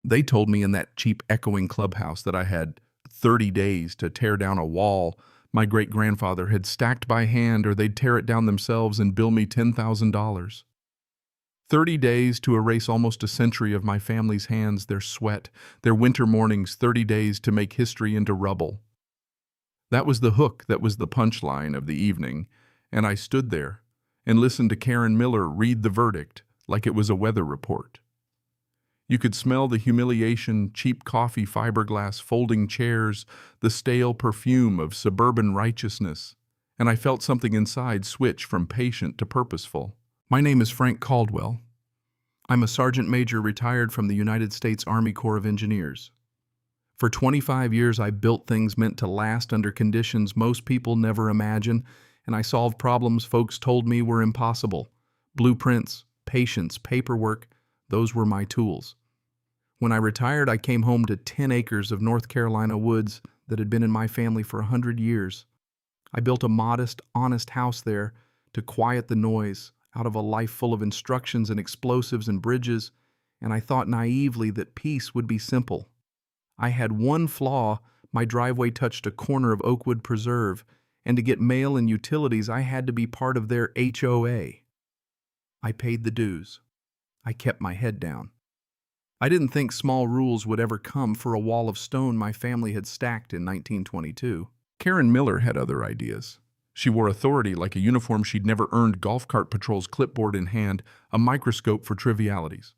They told me in that cheap echoing clubhouse that I had 30 days to tear down a wall my great-grandfather had stacked by hand, or they'd tear it down themselves and bill me $10,000. 30 days to erase almost a century of my family's hands, their sweat, their winter mornings, 30 days to make history into rubble. That was the hook, that was the punchline of the evening, and I stood there and listened to Karen Miller read the verdict like it was a weather report. You could smell the humiliation, cheap coffee, fiberglass, folding chairs, the stale perfume of suburban righteousness, and I felt something inside switch from patient to purposeful. My name is Frank Caldwell. I'm a sergeant major retired from the United States Army Corps of Engineers. For 25 years, I built things meant to last under conditions most people never imagine, and I solved problems folks told me were impossible. Blueprints, patience, paperwork, those were my tools. When I retired, I came home to 10 acres of North Carolina woods that had been in my family for 100 years. I built a modest, honest house there to quiet the noise out of a life full of instructions and explosives and bridges, and I thought naively that peace would be simple. I had one flaw: my driveway touched a corner of Oakwood Preserve, and to get mail and utilities I had to be part of their HOA. I paid the dues. I kept my head down. I didn't think small rules would ever come for a wall of stone my family had stacked in 1922. Karen Miller had other ideas. She wore authority like a uniform she'd never earned, golf cart patrols, clipboard in hand, a microscope for trivialities.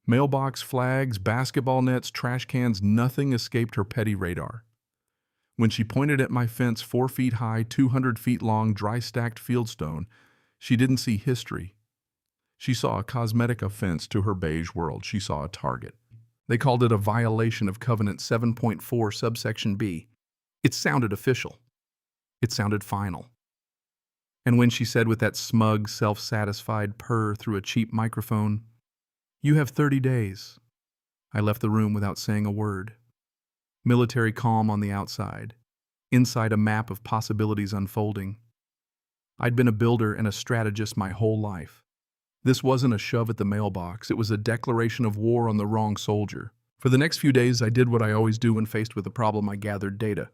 Mailbox flags, basketball nets, trash cans, nothing escaped her petty radar. When she pointed at my fence, 4 feet high, 200 feet long, dry-stacked fieldstone, she didn't see history. She saw a cosmetic offense to her beige world. She saw a target. They called it a violation of Covenant 7.4 subsection B. It sounded official. It sounded final. And when she said with that smug, self-satisfied purr through a cheap microphone, "You have 30 days," I left the room without saying a word. Military calm on the outside. Inside, a map of possibilities unfolding. I'd been a builder and a strategist my whole life. This wasn't a shove at the mailbox. It was a declaration of war on the wrong soldier. For the next few days, I did what I always do when faced with a problem. I gathered data.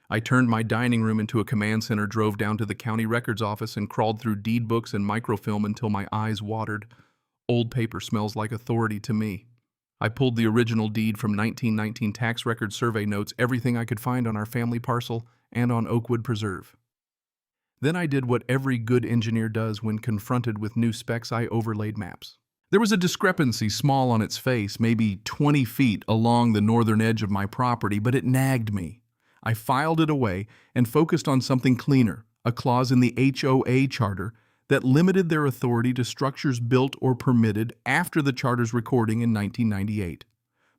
I turned my dining room into a command center, drove down to the county records office, and crawled through deed books and microfilm until my eyes watered. Old paper smells like authority to me. I pulled the original deed from 1919 tax record survey notes, everything I could find on our family parcel and on Oakwood Preserve. Then I did what every good engineer does when confronted with new specs. I overlaid maps. There was a discrepancy, small on its face, maybe 20 feet along the northern edge of my property, but it nagged me. I filed it away and focused on something cleaner, a clause in the HOA charter that limited their authority to structures built or permitted after the charter's recording in 1998.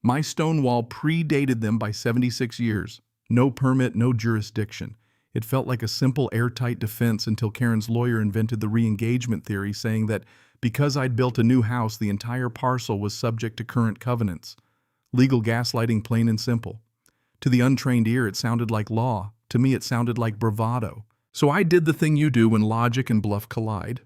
My stone wall predated them by 76 years. No permit, no jurisdiction. It felt like a simple, airtight defense until Karen's lawyer invented the re-engagement theory, saying that because I'd built a new house, the entire parcel was subject to current covenants. Legal gaslighting, plain and simple. To the untrained ear, it sounded like law. To me, it sounded like bravado. So I did the thing you do when logic and bluff collide.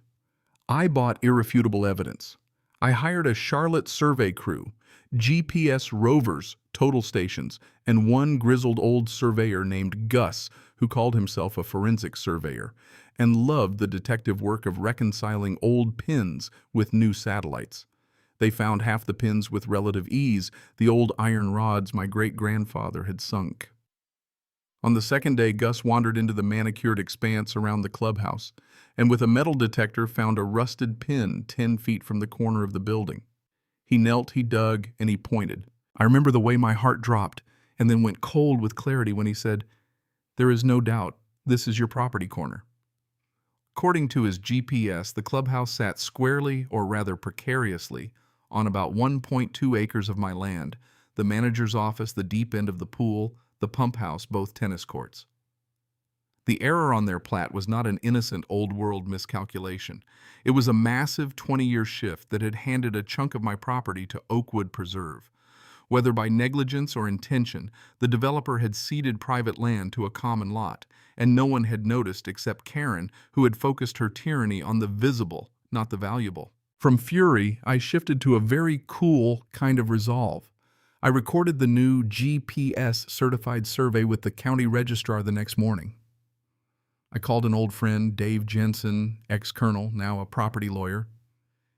I bought irrefutable evidence. I hired a Charlotte survey crew, GPS rovers, total stations, and one grizzled old surveyor named Gus, who called himself a forensic surveyor, and loved the detective work of reconciling old pins with new satellites. They found half the pins with relative ease, the old iron rods my great-grandfather had sunk. On the second day, Gus wandered into the manicured expanse around the clubhouse, and with a metal detector found a rusted pin 10 feet from the corner of the building. He knelt, he dug, and he pointed. I remember the way my heart dropped, and then went cold with clarity when he said, "There is no doubt, this is your property corner." According to his GPS, the clubhouse sat squarely, or rather precariously, on about 1.2 acres of my land, the manager's office, the deep end of the pool, the pump house, both tennis courts. The error on their plat was not an innocent old-world miscalculation. It was a massive 20-year shift that had handed a chunk of my property to Oakwood Preserve. Whether by negligence or intention, the developer had ceded private land to a common lot, and no one had noticed except Karen, who had focused her tyranny on the visible, not the valuable. From fury, I shifted to a very cool kind of resolve. I recorded the new GPS-certified survey with the county registrar the next morning. I called an old friend, Dave Jensen, ex-colonel, now a property lawyer,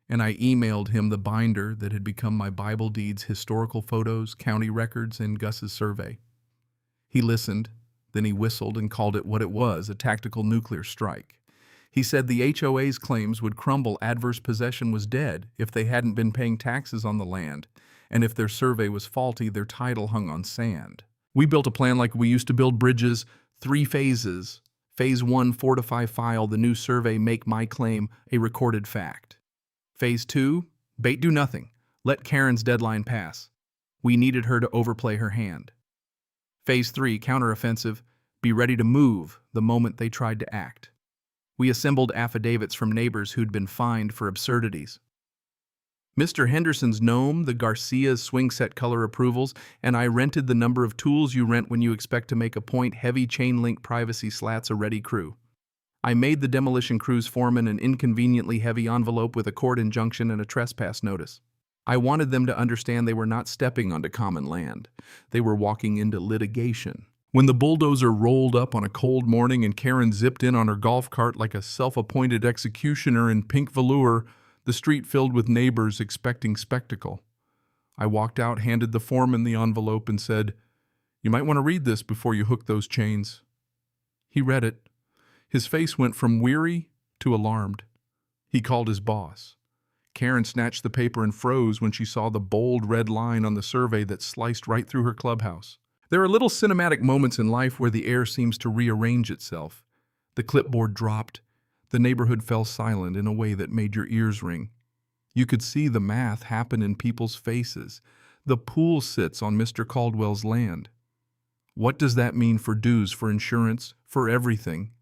and I emailed him the binder that had become my Bible deeds, historical photos, county records, and Gus's survey. He listened, then he whistled and called it what it was, a tactical nuclear strike. He said the HOA's claims would crumble, adverse possession was dead if they hadn't been paying taxes on the land, and if their survey was faulty, their title hung on sand. We built a plan like we used to build bridges, 3 phases. Phase 1, fortify file, the new survey, make my claim a recorded fact. Phase 2, bait do nothing, let Karen's deadline pass. We needed her to overplay her hand. Phase 3, counteroffensive, be ready to move the moment they tried to act. We assembled affidavits from neighbors who'd been fined for absurdities. Mr. Henderson's gnome, the Garcia's swing set color approvals, and I rented the number of tools you rent when you expect to make a point, heavy chain link privacy slats, a ready crew. I made the demolition crew's foreman an inconveniently heavy envelope with a court injunction and a trespass notice. I wanted them to understand they were not stepping onto common land. They were walking into litigation. When the bulldozer rolled up on a cold morning and Karen zipped in on her golf cart like a self-appointed executioner in pink velour, the street filled with neighbors expecting spectacle. I walked out, handed the foreman the envelope, and said, "You might want to read this before you hook those chains." He read it. His face went from weary to alarmed. He called his boss. Karen snatched the paper and froze when she saw the bold red line on the survey that sliced right through her clubhouse. There are little cinematic moments in life where the air seems to rearrange itself. The clipboard dropped. The neighborhood fell silent in a way that made your ears ring. You could see the math happen in people's faces. The pool sits on Mr. Caldwell's land. What does that mean for dues, for insurance, for everything?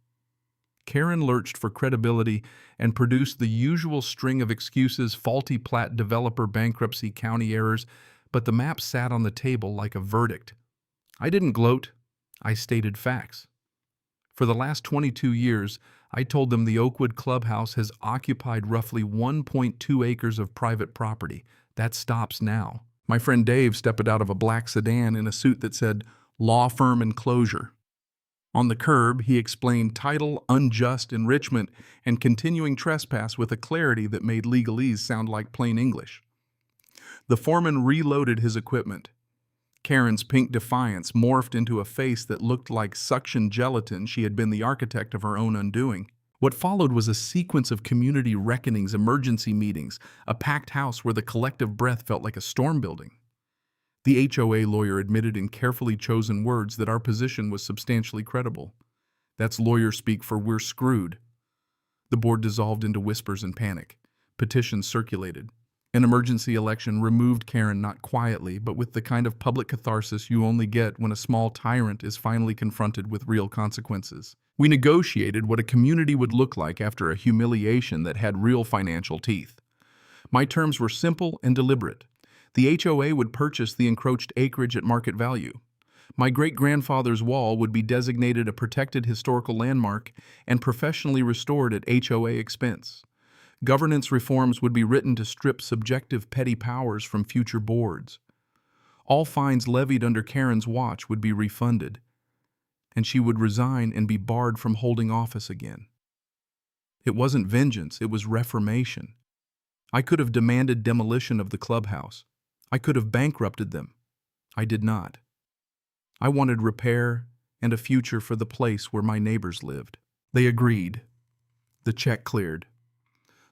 Karen lurched for credibility and produced the usual string of excuses, faulty plat, developer, bankruptcy, county errors, but the map sat on the table like a verdict. I didn't gloat. I stated facts. For the last 22 years, I told them the Oakwood Clubhouse has occupied roughly 1.2 acres of private property. That stops now. My friend Dave stepped out of a black sedan in a suit that said, "Law Firm Enclosure." On the curb, he explained title, unjust enrichment, and continuing trespass with a clarity that made legalese sound like plain English. The foreman reloaded his equipment. Karen's pink defiance morphed into a face that looked like suction gelatin. She had been the architect of her own undoing. What followed was a sequence of community reckonings, emergency meetings, a packed house where the collective breath felt like a storm building. The HOA lawyer admitted in carefully chosen words that our position was substantially credible. That's lawyer speak for "we're screwed." The board dissolved into whispers and panic. Petitions circulated. An emergency election removed Karen not quietly, but with the kind of public catharsis you only get when a small tyrant is finally confronted with real consequences. We negotiated what a community would look like after a humiliation that had real financial teeth. My terms were simple and deliberate. The HOA would purchase the encroached acreage at market value. My great-grandfather's wall would be designated a protected historical landmark and professionally restored at HOA expense. Governance reforms would be written to strip subjective petty powers from future boards. All fines levied under Karen's watch would be refunded, and she would resign and be barred from holding office again. It wasn't vengeance, it was reformation. I could have demanded demolition of the clubhouse. I could have bankrupted them. I did not. I wanted repair and a future for the place where my neighbors lived. They agreed. The check cleared.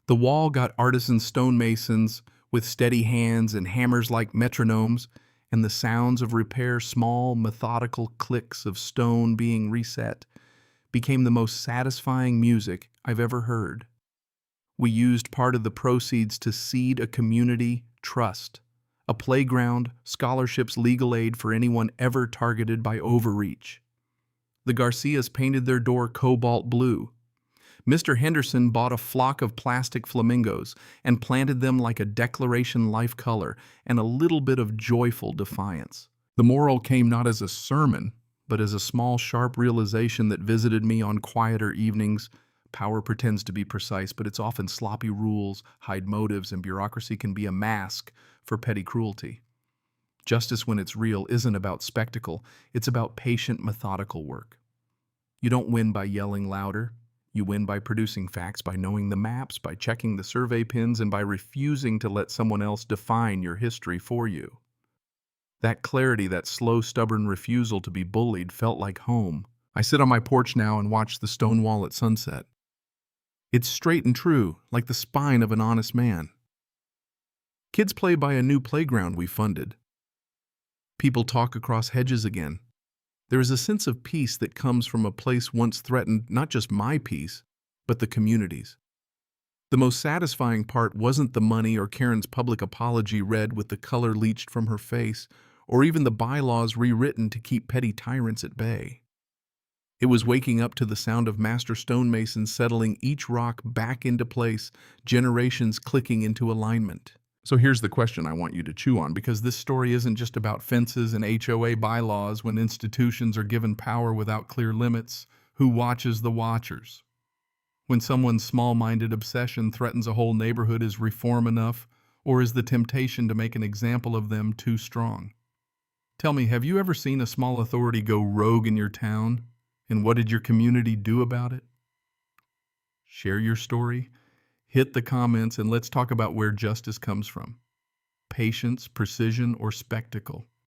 The wall got artisan stonemasons with steady hands and hammers like metronomes, and the sounds of repair, small, methodical clicks of stone being reset, became the most satisfying music I've ever heard. We used part of the proceeds to seed a community trust, a playground, scholarships, legal aid for anyone ever targeted by overreach. The Garcias painted their door cobalt blue. Mr. Henderson bought a flock of plastic flamingos and planted them like a Declaration life color and a little bit of joyful defiance. The moral came not as a sermon, but as a small, sharp realization that visited me on quieter evenings. Power pretends to be precise, but it's often sloppy rules, hide motives, and bureaucracy can be a mask for petty cruelty. Justice, when it's real, isn't about spectacle. It's about patient, methodical work. You don't win by yelling louder. You win by producing facts, by knowing the maps, by checking the survey pins, and by refusing to let someone else define your history for you. That clarity, that slow, stubborn refusal to be bullied felt like home. I sit on my porch now and watch the stone wall at sunset. It's straight and true, like the spine of an honest man. Kids play by a new playground we funded. People talk across hedges again. There is a sense of peace that comes from a place once threatened, not just my peace, but the community's. The most satisfying part wasn't the money or Karen's public apology read with the color leached from her face, or even the bylaws rewritten to keep petty tyrants at bay. It was waking up to the sound of master stonemasons settling each rock back into place, generations clicking into alignment. So here's the question I want you to chew on, because this story isn't just about fences and HOA bylaws when institutions are given power without clear limits. Who watches the watchers? When someone's small-minded obsession threatens a whole neighborhood, is reform enough, or is the temptation to make an example of them too strong? Tell me, have you ever seen a small authority go rogue in your town? And what did your community do about it? Share your story. Hit the comments and let's talk about where justice comes from. Patience, precision, or spectacle.